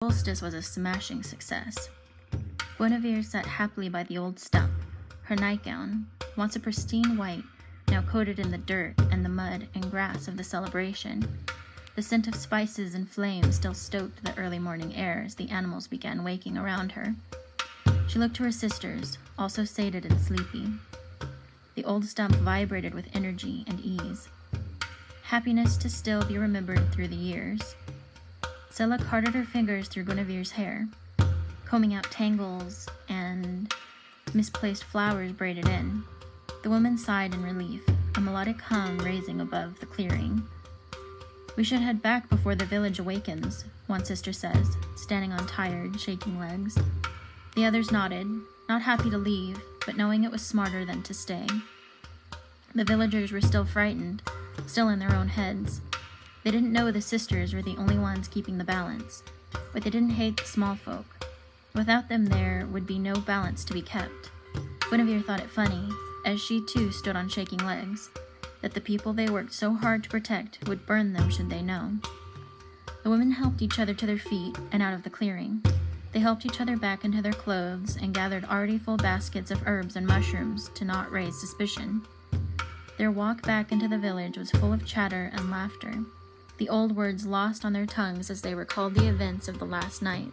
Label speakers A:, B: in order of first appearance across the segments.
A: Solstice was a smashing success. Guinevere sat happily by the old stump, her nightgown, once a pristine white, now coated in the dirt and the mud and grass of the celebration. The scent of spices and flames still stoked the early morning air as the animals began waking around her. She looked to her sisters, also sated and sleepy. The old stump vibrated with energy and ease. Happiness to still be remembered through the years. Scylla carded her fingers through Guinevere's hair, combing out tangles and misplaced flowers braided in. The woman sighed in relief, a melodic hum raising above the clearing. "We should head back before the village awakens," one sister says, standing on tired, shaking legs. The others nodded, not happy to leave, but knowing it was smarter than to stay. The villagers were still frightened, still in their own heads. They didn't know the sisters were the only ones keeping the balance, but they didn't hate the small folk. Without them there would be no balance to be kept. Guinevere thought it funny, as she too stood on shaking legs, that the people they worked so hard to protect would burn them should they know. The women helped each other to their feet and out of the clearing. They helped each other back into their clothes and gathered already full baskets of herbs and mushrooms to not raise suspicion. Their walk back into the village was full of chatter and laughter, the old words lost on their tongues as they recalled the events of the last night.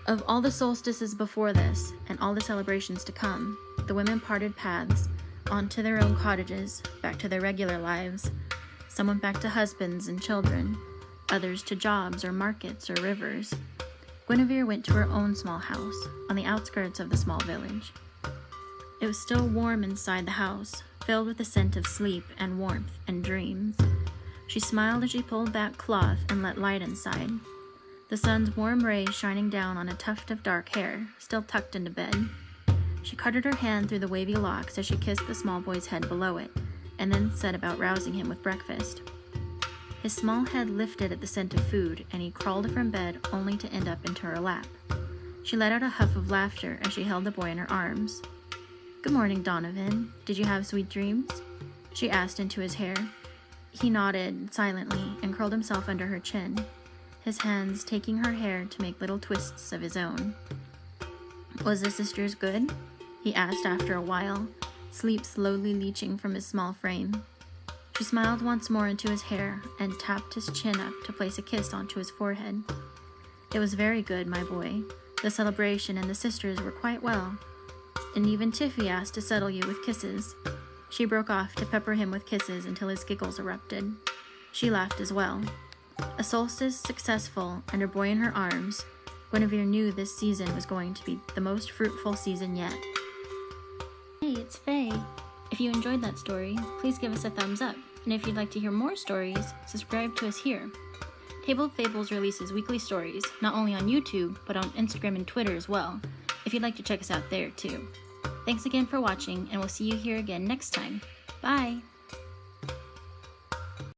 A: Of all the solstices before this, and all the celebrations to come, the women parted paths, on to their own cottages, back to their regular lives. Some went back to husbands and children, others to jobs or markets or rivers. Guinevere went to her own small house, on the outskirts of the small village. It was still warm inside the house, filled with the scent of sleep and warmth and dreams. She smiled as she pulled back cloth and let light inside, the sun's warm rays shining down on a tuft of dark hair, still tucked into bed. She carded her hand through the wavy locks as she kissed the small boy's head below it, and then set about rousing him with breakfast. His small head lifted at the scent of food, and he crawled from bed only to end up into her lap. She let out a huff of laughter as she held the boy in her arms. "Good morning, Donovan. Did you have sweet dreams?" she asked into his hair. He nodded silently and curled himself under her chin, his hands taking her hair to make little twists of his own. "Was the sisters good?" he asked after a while, sleep slowly leaching from his small frame. She smiled once more into his hair and tapped his chin up to place a kiss onto his forehead. "It was very good, my boy. The celebration and the sisters were quite well. And even Tiffy asked to settle you with kisses." She broke off to pepper him with kisses until his giggles erupted. She laughed as well. A solstice successful and her boy in her arms, Guinevere knew this season was going to be the most fruitful season yet. Hey, it's Faye. If you enjoyed that story, please give us a thumbs up. And if you'd like to hear more stories, subscribe to us here. Table of Fables releases weekly stories, not only on YouTube, but on Instagram and Twitter as well, if you'd like to check us out there too. Thanks again for watching, and we'll see you here again next time. Bye!